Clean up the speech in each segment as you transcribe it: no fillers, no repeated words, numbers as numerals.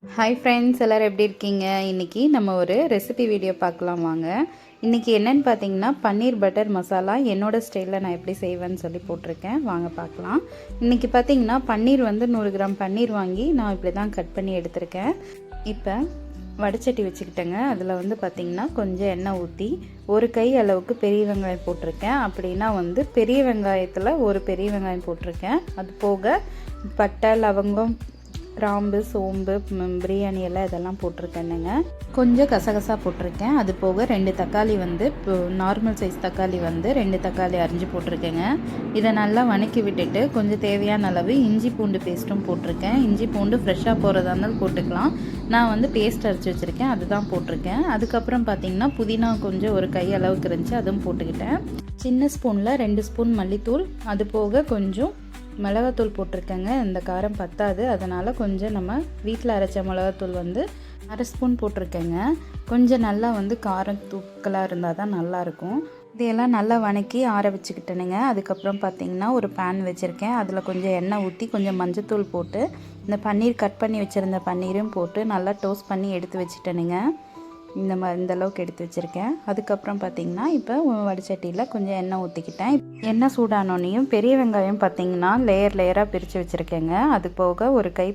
Hi friends, எல்லோரும் எப்படி இருக்கீங்க? இன்றைக்கி நம்ம ஒரு ரெசிபி வீடியோ பார்க்கலாம் வாங்க. இன்றைக்கி என்னென்னு பார்த்தீங்கன்னா பன்னீர் பட்டர் மசாலா என்னோடய ஸ்டைலில் நான் எப்படி செய்வேன்னு சொல்லி போட்டிருக்கேன். வாங்க பார்க்கலாம். இன்றைக்கி பார்த்தீங்கன்னா பன்னீர் வந்து 100 கிராம் பன்னீர் வாங்கி நான் இப்படி தான் கட் பண்ணி எடுத்திருக்கேன். இப்போ வடைச்சட்டி வச்சுக்கிட்டேங்க. அதில் வந்து பார்த்திங்கன்னா கொஞ்சம் எண்ணெய் ஊற்றி ஒரு கை அளவுக்கு பெரிய வெங்காயம் போட்டிருக்கேன். அப்படின்னா வந்து பெரிய வெங்காயத்தில் ஒரு பெரிய வெங்காயம் போட்டிருக்கேன். அது போக பட்டை, லவங்கம், கிராம்பு, சோம்பு, பிரியாணி எல்லாம் இதெல்லாம் போட்டிருக்கேனுங்க. கொஞ்சம் கசகசா போட்டிருக்கேன். அது போக 2 தக்காளி வந்து நார்மல் சைஸ் தக்காளி வந்து 2 தக்காளி அரிஞ்சு போட்டிருக்கேங்க. இதை நல்லா வணக்கி விட்டுட்டு கொஞ்சம் தேவையான அளவு இஞ்சி பூண்டு பேஸ்ட்டும் போட்டிருக்கேன். இஞ்சி பூண்டு ஃப்ரெஷ்ஷாக போகிறதா இருந்தாலும் போட்டுக்கலாம். நான் வந்து பேஸ்ட் அரைச்சி வச்சுருக்கேன், அதுதான் போட்டிருக்கேன். அதுக்கப்புறம் பார்த்திங்கன்னா புதினா கொஞ்சம் ஒரு கை அளவுக்கு இருந்துச்சு, அதுவும் போட்டுக்கிட்டேன். சின்ன ஸ்பூனில் 2 ஸ்பூன் மல்லித்தூள், அது போக கொஞ்சம் மிளகாத்தூள் போட்டிருக்கேங்க. இந்த காரம் பத்தாது, அதனால் கொஞ்சம் நம்ம வீட்டில் அரைச்ச மிளகாத்தூள் வந்து 1/2 ஸ்பூன் போட்டிருக்கேங்க. கொஞ்சம் நல்லா வந்து காரம் தூக்கலாக இருந்தால் தான் நல்லாயிருக்கும். இதையெல்லாம் நல்லா வணக்கி ஆற வச்சுக்கிட்டேனுங்க. அதுக்கப்புறம் பார்த்திங்கன்னா ஒரு பேன் வச்சுருக்கேன். அதில் கொஞ்சம் எண்ணெய் ஊற்றி கொஞ்சம் மஞ்சத்தூள் போட்டு இந்த பன்னீர் கட் பண்ணி வச்சுருந்த பன்னீரும் போட்டு நல்லா டோஸ்ட் பண்ணி எடுத்து வச்சுட்டேனுங்க. இந்த அளவுக்கு எடுத்து வச்சுருக்கேன். அதுக்கப்புறம் பார்த்திங்கன்னா இப்போ வடைச்சட்டியில் கொஞ்சம் எண்ணெய் ஊற்றிக்கிட்டேன். எண்ணெய் சூடானோனையும் பெரிய வெங்காயம் பார்த்திங்கன்னா லேயராக பிரித்து வச்சுருக்கேங்க. அது போக ஒரு கை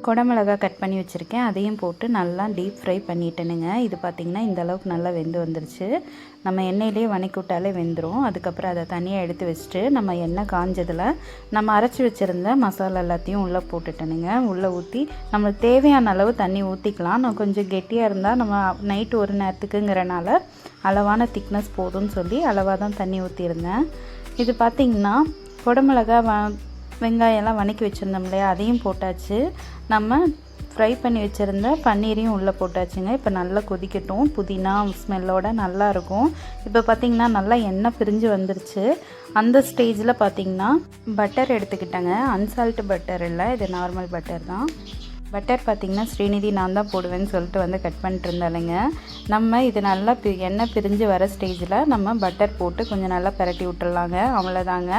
குடமிளகா கட் பண்ணி வச்சுருக்கேன், அதையும் போட்டு நல்லா டீப் ஃப்ரை பண்ணிட்டேனுங்க. இது பார்த்திங்கன்னா இந்த அளவுக்கு நல்லா வெந்து வந்துருச்சு. நம்ம எண்ணெயிலே வணக்கி விட்டாலே வெந்துடும். அதுக்கப்புறம் அதை தனியாக எடுத்து வச்சுட்டு நம்ம எண்ணெய் காஞ்சதில் நம்ம அரைச்சி வச்சுருந்த மசாலா எல்லாத்தையும் உள்ளே போட்டுட்டேனுங்க. உள்ளே ஊற்றி நம்மளுக்கு தேவையான அளவு தண்ணி ஊற்றிக்கலாம். நான் கொஞ்சம் கெட்டியாக இருந்தால் நம்ம நைட்டு ஒரு நேரத்துக்குங்கிறனால அளவான திக்னஸ் போதும்னு சொல்லி அளவாக தான் தண்ணி ஊற்றியிருந்தேன். இது பார்த்திங்கன்னா குடமிளகா வெங்காயம்லாம் வணக்கி வச்சுருந்தோம் இல்லையா, அதையும் போட்டாச்சு. நம்ம ஃப்ரை பண்ணி வச்சுருந்த பன்னீரையும் உள்ளே போட்டாச்சுங்க. இப்போ நல்லா கொதிக்கட்டும். புதினா ஸ்மெல்லோடு நல்லாயிருக்கும். இப்போ பார்த்திங்கன்னா நல்லா எண்ணெய் பிரிஞ்சு வந்துருச்சு. அந்த ஸ்டேஜில் பார்த்திங்கன்னா பட்டர் எடுத்துக்கிட்டேங்க. அன்சால்ட்டு பட்டர் இல்லை, இது நார்மல் பட்டர் தான். பட்டர் பார்த்திங்கன்னா ஸ்ரீநிதி நான் தான் போடுவேன்னு சொல்லிட்டு வந்து கட் பண்ணிட்டு இருந்தாலுங்க. நம்ம இது நல்லா எண்ணெய் பிரிஞ்சு வர ஸ்டேஜில் நம்ம பட்டர் போட்டு கொஞ்சம் நல்லா பரட்டி விட்டுறலாங்க. அவ்வளோதாங்க.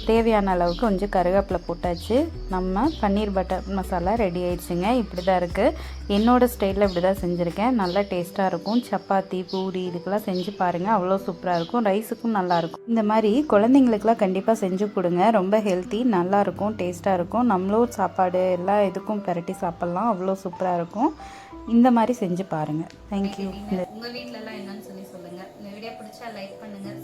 தேவையான அளவுக்கு கொஞ்சம் கருவேப்பிலை போட்டாச்சு. நம்ம பன்னீர் பட்டர் மசாலா ரெடி ஆயிடுச்சுங்க. இப்படி தான் இருக்குது. என்னோடய ஸ்டைலில் இப்படி தான் செஞ்சுருக்கேன். நல்லா டேஸ்ட்டாக இருக்கும். சப்பாத்தி, பூரி இதுக்கெல்லாம் செஞ்சு பாருங்கள், அவ்வளோ சூப்பராக இருக்கும். ரைஸுக்கும் நல்லாயிருக்கும். இந்த மாதிரி குழந்தைங்களுக்கெல்லாம் கண்டிப்பாக செஞ்சு கொடுங்க. ரொம்ப ஹெல்த்தி, நல்லாயிருக்கும், டேஸ்ட்டாக இருக்கும். நம்மளும் சாப்பாடு எல்லா இதுக்கும் பரட்டி சாப்பிட்லாம், அவ்வளோ சூப்பராக இருக்கும். இந்த மாதிரி செஞ்சு பாருங்கள். தேங்க்யூ. உங்கள் வீட்டிலலாம் என்னன்னு சொல்லி சொல்லுங்கள். இந்த வீடியோ பிடிச்சா லைக் பண்ணுங்கள்,